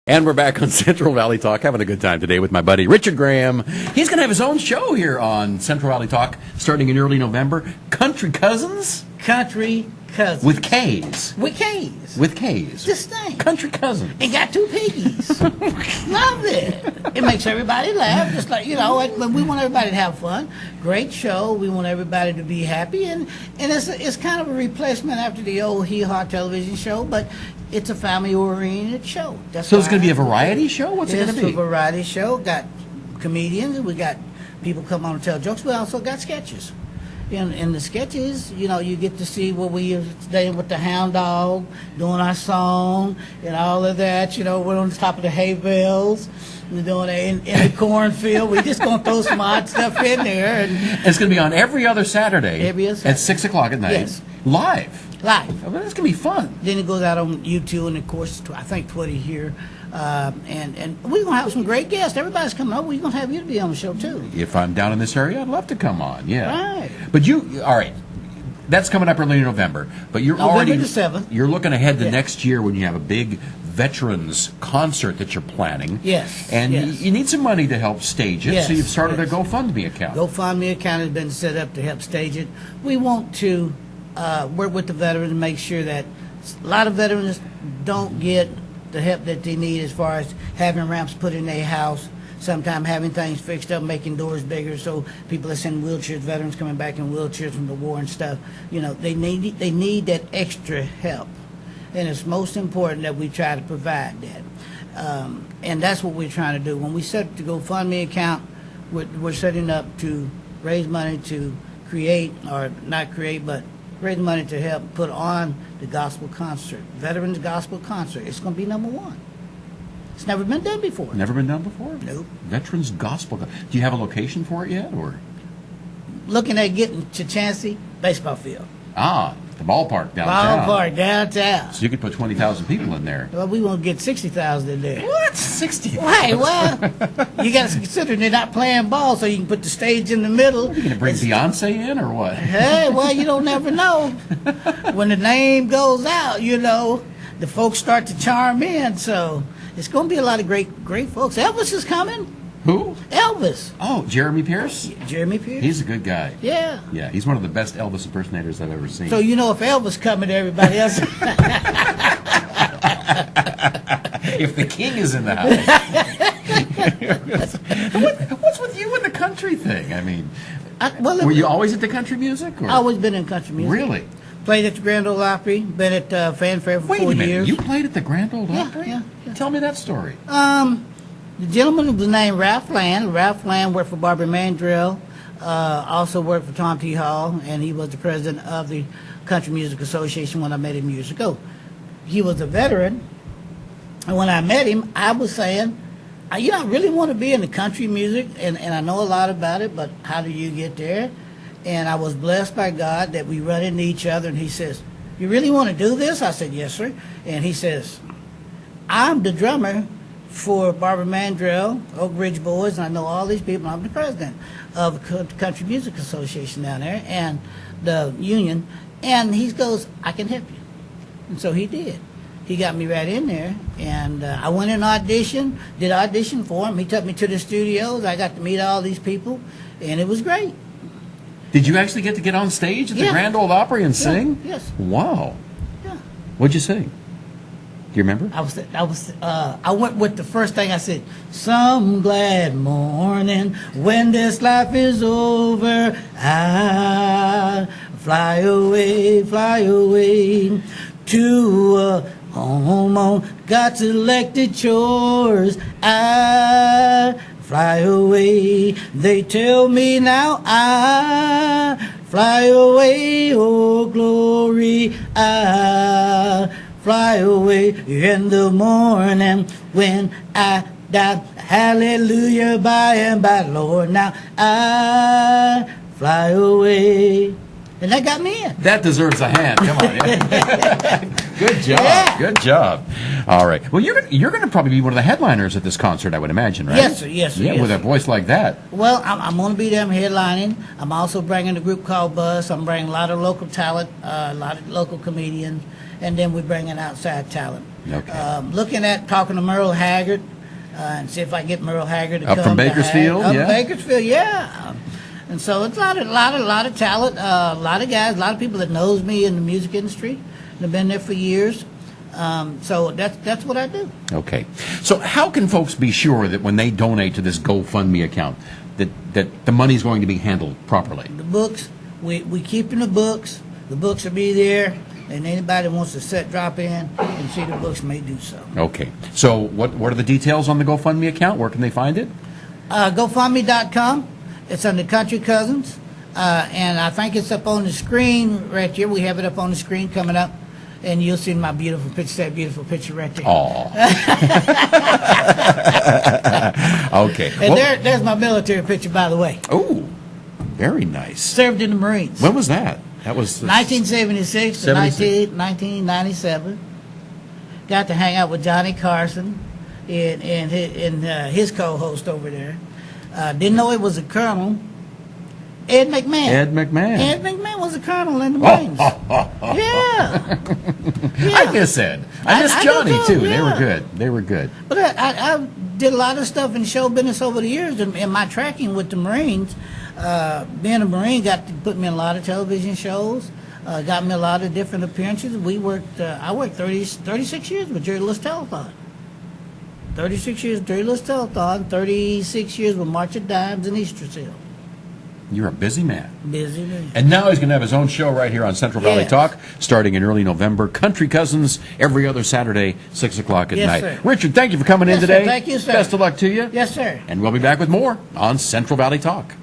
And we're back on Central Valley Talk, having a good time today with my buddy Richard Graham. He's going to have his own show here on Central Valley Talk starting in early November. Country Cousins? Country Cousins. With K's. With K's. With K's. Just name. Country Cousins. It got 2 piggies. Love it. It makes everybody laugh. Just like, we want everybody to have fun. Great show. We want everybody to be happy. And it's kind of a replacement after the old Hee-Haw television show, but it's a family-oriented show. So it's going to be a variety show? What's it going to be? It's a variety show. Got comedians. We got people come on and tell jokes. We also got sketches. In the sketches, you get to see what we are today with the hound dog, doing our song, and all of that. We're on the top of the hay bales. We're doing it in the cornfield. We're just going to throw some odd stuff in there. And it's going to be on every other Saturday. Every other Saturday. At 6 o'clock at night. Yes. Live. Live. That's going to be fun. Then it goes out on YouTube, and of course, I think Twitter here. And we're going to have some great guests. Everybody's coming over. We're going to have you to be on the show, too. If I'm down in this area, I'd love to come on, yeah. Right. But all right, that's coming up early in November. But you're November the 7th. You're looking ahead to next year when you have a big veterans concert that you're planning. Yes. And you need some money to help stage it, so you've started a GoFundMe account. GoFundMe account has been set up to help stage it. We want to work with the veterans and make sure that a lot of veterans don't get the help that they need as far as having ramps put in their house, sometimes having things fixed up, making doors bigger, so people that's in wheelchairs, veterans coming back in wheelchairs from the war and stuff, they need that extra help. And it's most important that we try to provide that. And that's what we're trying to do. When we set the GoFundMe account, we're setting up to raise money to create, or not create, but raise money to help put on the gospel concert, Veterans Gospel Concert. It's going to be #1. It's never been done before. Never been done before? Nope. Veterans Gospel. Do you have a location for it yet, or? Looking at getting to Chansey baseball field. Ah, the ballpark downtown. Ballpark downtown. So you could put 20,000 people in there. Well, we want to get 60,000 in there. What? 60,000? Right, well, you got to consider they're not playing ball, so you can put the stage in the middle. Are you going to bring Beyonce in, or what? Hey, well, you don't never know. When the name goes out, the folks start to charm in, so it's going to be a lot of great folks. Elvis is coming. Who? Elvis. Oh, Jeremy Pierce? Jeremy Pierce. He's a good guy. Yeah. Yeah, he's one of the best Elvis impersonators I've ever seen. So if Elvis coming, everybody else. If the king is in the house. What's with you and the country thing? I mean, were you always into country music? Or? I've always been in country music. Really? Played at the Grand Ole Opry. Been at Fanfare for 4 years. Wait a minute. You played at the Grand Ole Opry? Yeah. Tell me that story. The gentleman was named Ralph Land. Ralph Land worked for Barbara Mandrell, also worked for Tom T. Hall, and he was the president of the Country Music Association when I met him years ago. He was a veteran, and when I met him, I was saying, I really want to be in the country music, and I know a lot about it, but how do you get there? And I was blessed by God that we run into each other, and he says, "You really want to do this?" I said, "Yes, sir." And he says, "I'm the drummer for Barbara Mandrell, Oak Ridge Boys, and I know all these people. I'm the president of the Country Music Association down there and the union." And he goes, "I can help you." And so he did. He got me right in there, and I went in did audition for him. He took me to the studios. I got to meet all these people, and it was great. Did you actually get on stage at the Grand Ole Opry and sing? Yes. Wow. Yeah. What'd you sing? Do you remember? I went with the first thing I said. Some glad morning when this life is over, I fly away to a home on God's elected shores. I fly away. They tell me now I fly away, oh glory, I fly away in the morning when I die. Hallelujah, by and by, Lord. Now I fly away. And that got me in. That deserves a hand. Come on. Yeah. Good job. Yeah. Good job. All right. Well, you're going to probably be one of the headliners at this concert, I would imagine, right? Yes, sir. Yes, sir. Yeah, yes, with sir. a voice like that. Well, I'm going to be there. I'm headlining. I'm also bringing a group called Buzz. I'm bringing a lot of local talent, a lot of local comedians, and then we're bringing outside talent. Okay. Looking at talking to Merle Haggard and see if I can get Merle Haggard to Up come from to Bakersfield, Up yeah? from Bakersfield, yeah. And so it's a lot of talent, a lot of guys, a lot of people that knows me in the music industry. They've been there for years. So that's what I do. Okay. So how can folks be sure that when they donate to this GoFundMe account, that the money's going to be handled properly? The books, we keeping the books. The books will be there, and anybody that wants to drop in and see the books may do so. Okay. So what are the details on the GoFundMe account? Where can they find it? GoFundMe.com. It's under Kountry Kuzins, and I think it's up on the screen right here. We have it up on the screen coming up, and you'll see my beautiful picture, that beautiful picture right there. Aw. Okay. And there's my military picture, by the way. Oh, very nice. Served in the Marines. When was that? That was 1976 to 76. 1997. Got to hang out with Johnny Carson and his co-host over there. Didn't know it was a colonel. Ed McMahon. Ed McMahon. Ed McMahon was a colonel in the Marines. Yeah. I miss Ed. I miss Johnny, do too. yeah. They were good. But I did a lot of stuff in show business over the years, and in my tracking with the Marines, being a Marine got to put me in a lot of television shows, got me a lot of different appearances. I worked 36 years with Jerry Lewis Telethon. 36 years Jerry Lewis Telethon, 36 years with March of Dimes and Easter Seal. You're a busy man. Busy man. And now he's going to have his own show right here on Central Valley Yes. Talk, starting in early November. Country Cousins, every other Saturday, 6 o'clock at Yes, night. sir. Richard, thank you for coming in Yes, sir. today. Thank you, sir. Best of luck to you. Yes, sir. And we'll be back with more on Central Valley Talk.